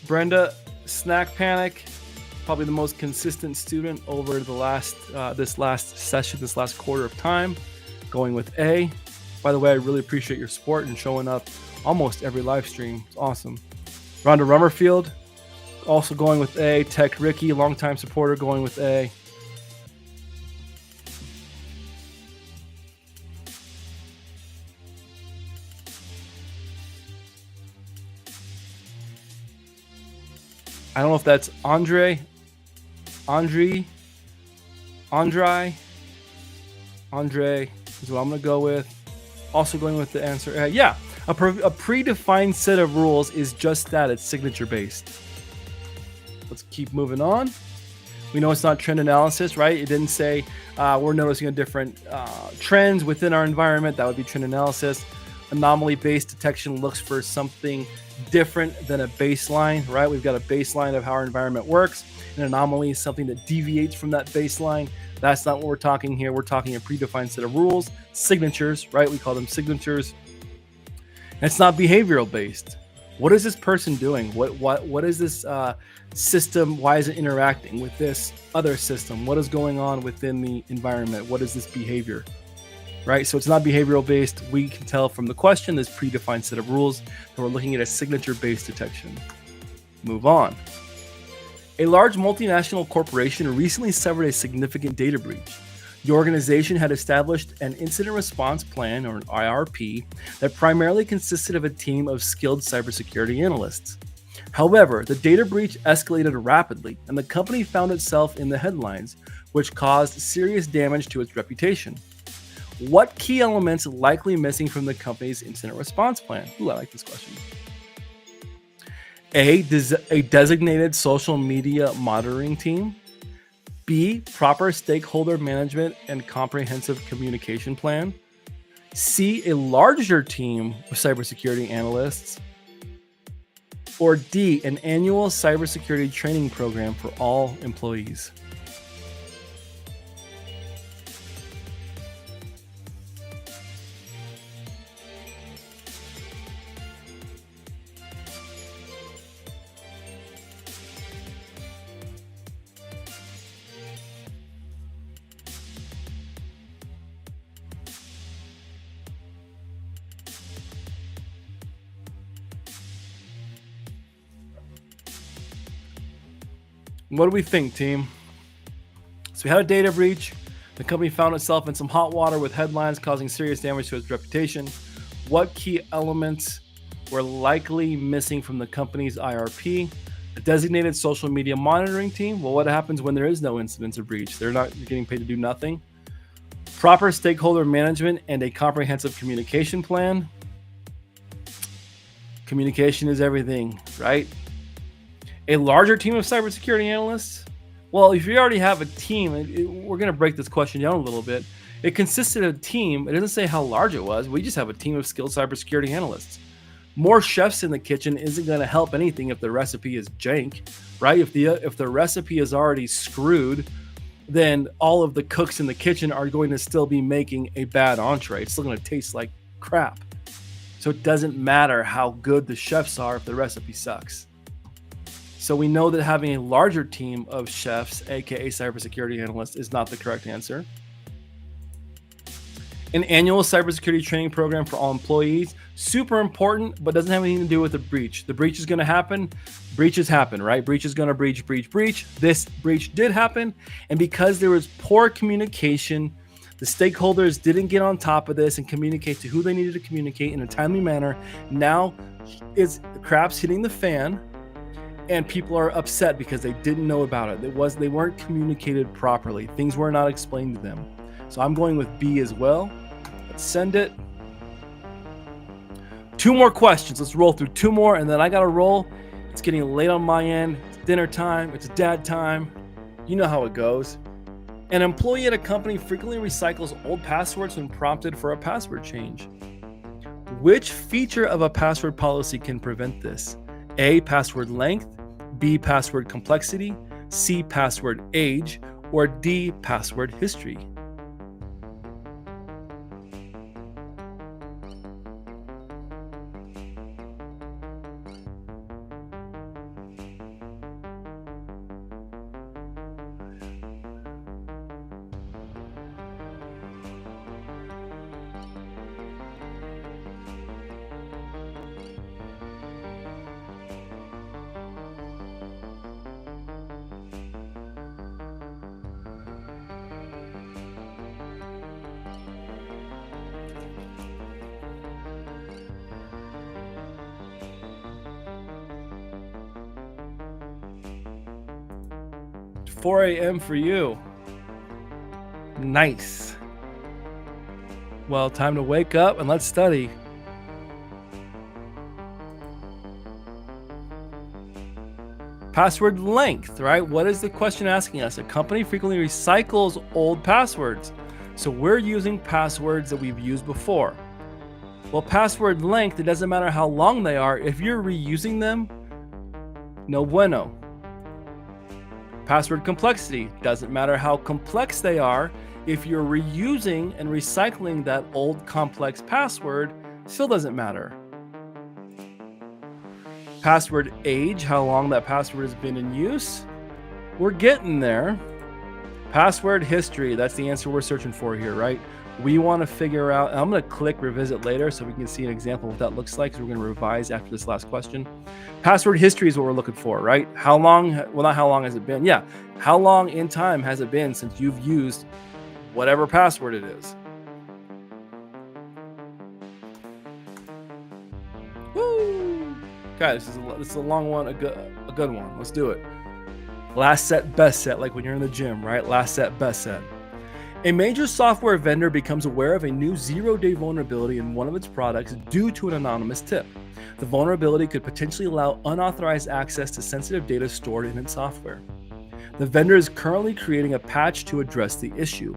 Brenda, Snack Panic, probably the most consistent student over the this last quarter of time, going with A. By the way, I really appreciate your support and showing up almost every live stream. It's awesome. Rhonda Rummerfield, also going with A. Tech Ricky, longtime supporter, going with A. I don't know if that's Andre, is what I'm going to go with. Also going with the answer. Yeah, a predefined set of rules is just that. It's signature based. Let's keep moving on. We know it's not trend analysis, right? It didn't say we're noticing a different trends within our environment. That would be trend analysis. Anomaly-based detection looks for something different than a baseline, right? We've got a baseline of how our environment works. An anomaly is something that deviates from that baseline. That's not what we're talking here. We're talking a predefined set of rules, signatures, right? We call them signatures. And it's not behavioral based. What is this person doing? What is this system? Why is it interacting with this other system? What is going on within the environment? What is this behavior? Right? So it's not behavioral based. We can tell from the question, this predefined set of rules, that we're looking at a signature based detection. Move on. A large multinational corporation recently suffered a significant data breach. The organization had established an incident response plan, or an IRP, that primarily consisted of a team of skilled cybersecurity analysts. However, the data breach escalated rapidly, and the company found itself in the headlines, which caused serious damage to its reputation. What key elements likely missing from the company's incident response plan? Ooh, I like this question. A designated social media monitoring team. B, proper stakeholder management and comprehensive communication plan. C, a larger team of cybersecurity analysts. Or D, an annual cybersecurity training program for all employees. What do we think, team? So we had a data breach. The company found itself in some hot water with headlines causing serious damage to its reputation. What key elements were likely missing from the company's IRP? A designated social media monitoring team. Well, what happens when there is no incidents of breach? They're not getting paid to do nothing. Proper stakeholder management and a comprehensive communication plan. Communication is everything, right? A larger team of cybersecurity analysts? Well, if you already have a team, we're going to break this question down a little bit. It consisted of a team. It doesn't say how large it was. We just have a team of skilled cybersecurity analysts. More chefs in the kitchen isn't going to help anything if the recipe is jank, right? If the recipe is already screwed, then all of the cooks in the kitchen are going to still be making a bad entree. It's still going to taste like crap. So it doesn't matter how good the chefs are if the recipe sucks. So we know that having a larger team of chefs, aka cybersecurity analysts, is not the correct answer. An annual cybersecurity training program for all employees, super important, but doesn't have anything to do with the breach. The breach is going to happen. Breaches happen, right? Breach is going to breach. This breach did happen, and because there was poor communication, the stakeholders didn't get on top of this and communicate to who they needed to communicate in a timely manner. Now, the crap's hitting the fan. And people are upset because they didn't know about it. They weren't communicated properly. Things were not explained to them. So I'm going with B as well. Let's send it. 2 more questions. Let's roll through 2 more, and then I got to roll. It's getting late on my end. It's dinner time. It's dad time. You know how it goes. An employee at a company frequently recycles old passwords when prompted for a password change. Which feature of a password policy can prevent this? A, password length, B, password complexity, C, password age, or D, password history. 4 a.m. for you. Nice. Well, time to wake up and let's study. Password length, right? What is the question asking us? A company frequently recycles old passwords. So we're using passwords that we've used before. Well, password length, it doesn't matter how long they are. If you're reusing them, no bueno. Password complexity, doesn't matter how complex they are. If you're reusing and recycling that old complex password, still doesn't matter. Password age, how long that password has been in use. We're getting there. Password history, that's the answer we're searching for here, right? We want to figure out, and I'm going to click revisit later so we can see an example of what that looks like, because we're going to revise after this last question. Password history is what we're looking for, right? How long, well, not how long has it been? Yeah, how long in time has it been since you've used whatever password it is? Woo! Okay, this is a long one, a good one. Let's do it. Last set, best set, like when you're in the gym, right? Last set, best set. A major software vendor becomes aware of a new zero-day vulnerability in one of its products due to an anonymous tip. The vulnerability could potentially allow unauthorized access to sensitive data stored in its software. The vendor is currently creating a patch to address the issue.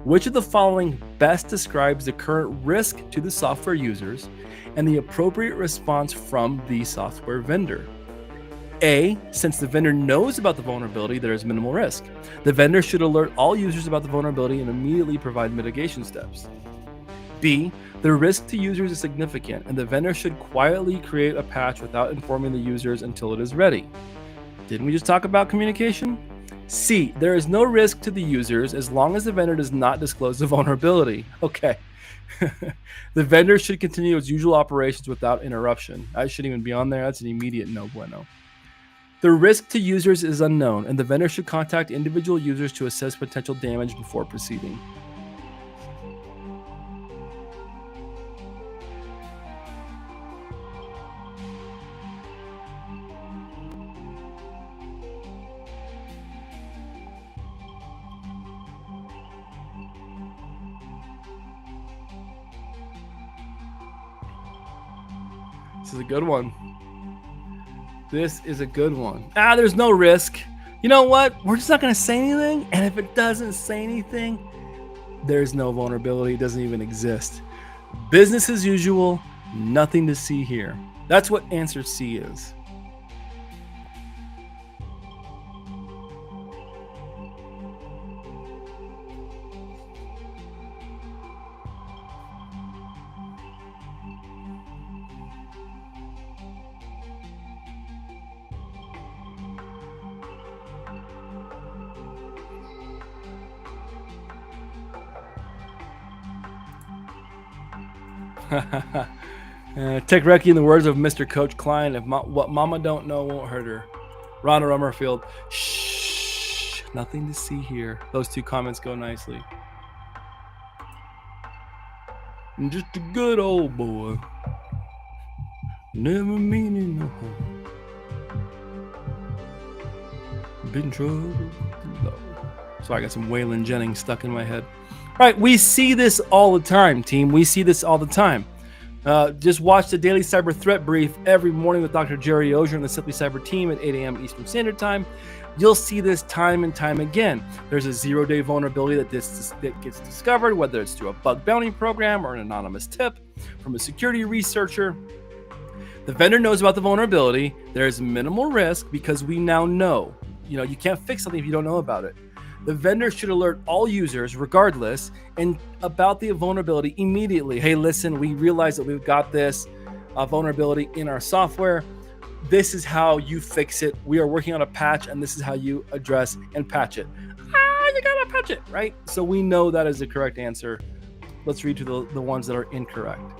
Which of the following best describes the current risk to the software users and the appropriate response from the software vendor? A, since the vendor knows about the vulnerability, there is minimal risk. The vendor should alert all users about the vulnerability and immediately provide mitigation steps. B, the risk to users is significant, and the vendor should quietly create a patch without informing the users until it is ready. Didn't we just talk about communication? C, there is no risk to the users as long as the vendor does not disclose the vulnerability. Okay. The vendor should continue its usual operations without interruption. I shouldn't even be on there. That's an immediate no bueno. The risk to users is unknown, and the vendor should contact individual users to assess potential damage before proceeding. This is a good one. This is a good one. There's no risk. You know what? We're just not going to say anything. And if it doesn't say anything, there's no vulnerability. It doesn't even exist. Business as usual. Nothing to see here. That's what answer C is. Take Recce in the words of Mr. Coach Klein, if what mama don't know won't hurt her. Rhonda Rummerfield, shh, nothing to see here. Those two comments go nicely. I'm just a good old boy, never meaning no harm. Been trouble. So I got some Waylon Jennings stuck in my head. Right, we see this all the time, team. We see this all the time. Just watch the Daily Cyber Threat Brief every morning with Dr. Jerry Ozier and the Simply Cyber team at 8 a.m. Eastern Standard Time. You'll see this time and time again. There's a zero-day vulnerability that gets discovered, whether it's through a bug bounty program or an anonymous tip from a security researcher. The vendor knows about the vulnerability. There's minimal risk because we now know. You can't fix something if you don't know about it. The vendor should alert all users, regardless, and about the vulnerability immediately. Hey, listen, we realize that we've got this vulnerability in our software. This is how you fix it. We are working on a patch, and this is how you address and patch it. You gotta patch it, right? So we know that is the correct answer. Let's read to the ones that are incorrect.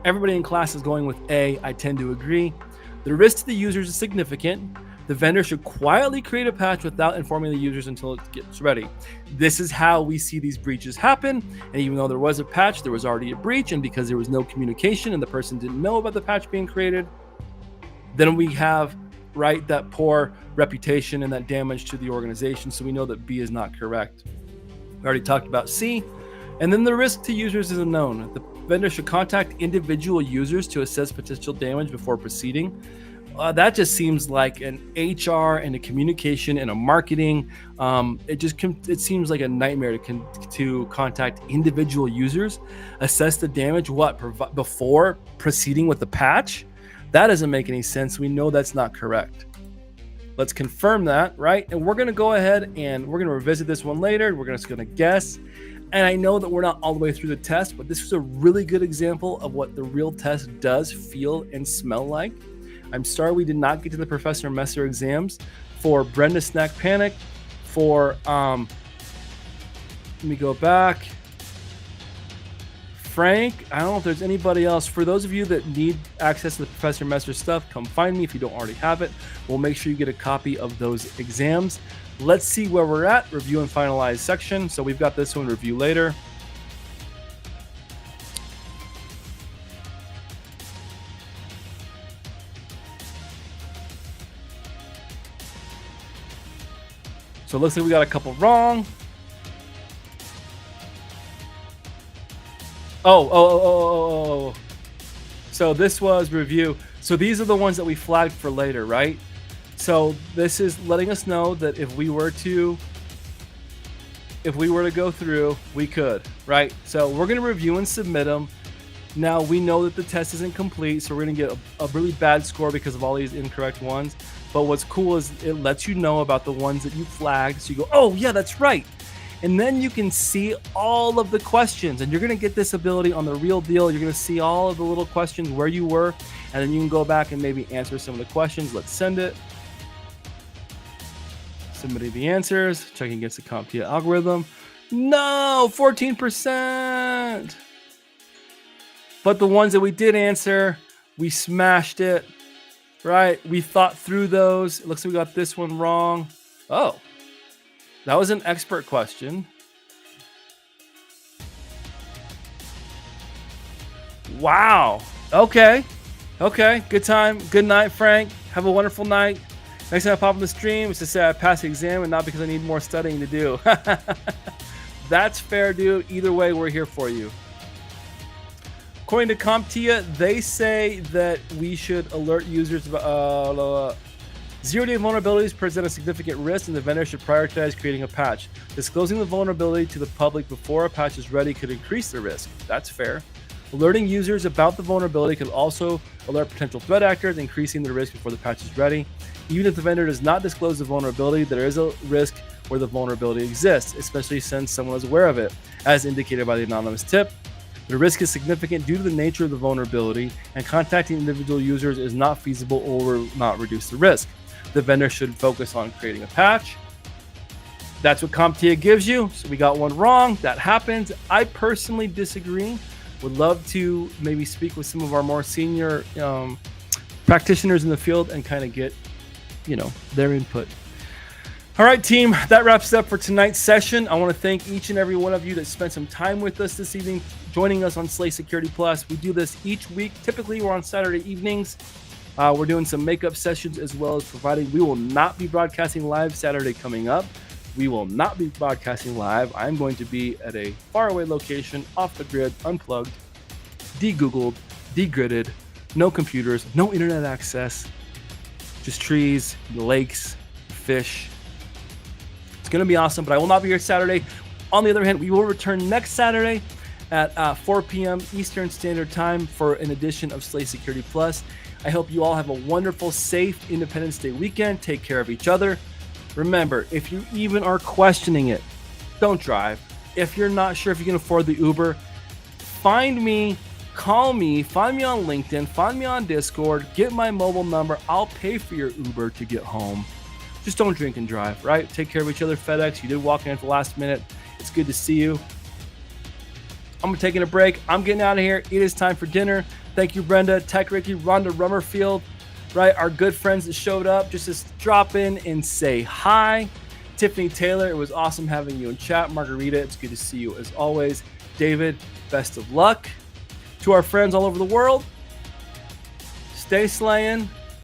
Everybody in class is going with A. I tend to agree. The risk to the users is significant. The vendor should quietly create a patch without informing the users until it gets ready. This is how we see these breaches happen. And even though there was a patch, there was already a breach. And because there was no communication and the person didn't know about the patch being created, then we have right? That poor reputation and that damage to the organization. So we know that B is not correct. We already talked about C. And then the risk to users is unknown. The vendor should contact individual users to assess potential damage before proceeding. That just seems like an HR and a communication and a marketing. It seems like a nightmare to contact individual users, assess the damage before proceeding with the patch. That doesn't make any sense. We know that's not correct. Let's confirm that, right? And we're going to go ahead and we're going to revisit this one later. We're just going to guess. And I know that we're not all the way through the test, but this was a really good example of what the real test does feel and smell like. I'm sorry we did not get to the Professor Messer exams for Brenda Snack Panic, for, let me go back. Frank, I don't know if there's anybody else. For those of you that need access to the Professor Messer stuff, come find me if you don't already have it. We'll make sure you get a copy of those exams. Let's see where we're at. Review and finalize section. So we've got this one, review later. So it looks like we got a couple wrong. Oh. So this was review. So these are the ones that we flagged for later, right? So this is letting us know that if we were to go through, we could, right? So we're going to review and submit them. Now we know that the test isn't complete, so we're going to get a really bad score because of all these incorrect ones. But what's cool is it lets you know about the ones that you flagged. So you go, oh yeah, that's right. And then you can see all of the questions, and you're going to get this ability on the real deal. You're going to see all of the little questions where you were, and then you can go back and maybe answer some of the questions. Let's send it. Submitting the answers, checking against the CompTIA algorithm. No, 14%. But the ones that we did answer, we smashed it, right? We thought through those. It looks like we got this one wrong. Oh. That was an expert question. Wow. Okay. Good time. Good night, Frank. Have a wonderful night. Next time I pop on the stream, it's to say I passed the exam and not because I need more studying to do. That's fair, dude. Either way, we're here for you. According to CompTIA, they say that we should alert users about zero-day vulnerabilities present a significant risk, and the vendor should prioritize creating a patch. Disclosing the vulnerability to the public before a patch is ready could increase the risk. That's fair. Alerting users about the vulnerability could also alert potential threat actors, increasing the risk before the patch is ready. Even if the vendor does not disclose the vulnerability, there is a risk where the vulnerability exists, especially since someone is aware of it, as indicated by the anonymous tip. The risk is significant due to the nature of the vulnerability, and contacting individual users is not feasible or will not reduce the risk. The vendor should focus on creating a patch. That's what CompTIA gives you. So we got one wrong. That happens. I personally disagree. Would love to maybe speak with some of our more senior practitioners in the field and kind of get, their input. All right, team, that wraps it up for tonight's session. I want to thank each and every one of you that spent some time with us this evening, joining us on Slay Security Plus. We do this each week. Typically, we're on Saturday evenings. We're doing some makeup sessions as well as providing. We will not be broadcasting live Saturday coming up. We will not be broadcasting live. I'm going to be at a faraway location, off the grid, unplugged, de-Googled, de-gridded, no computers, no internet access, just trees, lakes, fish. It's going to be awesome, but I will not be here Saturday. On the other hand, we will return next Saturday at 4 p.m. Eastern Standard Time for an edition of Slay Security Plus. I hope you all have a wonderful, safe Independence Day weekend. Take care of each other. Remember, if you even are questioning it, don't drive. If you're not sure if you can afford the Uber, find me, call me, find me on LinkedIn, find me on Discord, get my mobile number. I'll pay for your Uber to get home. Just don't drink and drive, right? Take care of each other, FedEx. You did walk in at the last minute. It's good to see you. I'm taking a break. I'm getting out of here. It is time for dinner. Thank you, Brenda, Tech Ricky, Rhonda Rummerfield, right? Our good friends that showed up just to drop in and say hi. Tiffany Taylor, it was awesome having you in chat. Margarita, it's good to see you as always. David, best of luck. To our friends all over the world, stay slaying.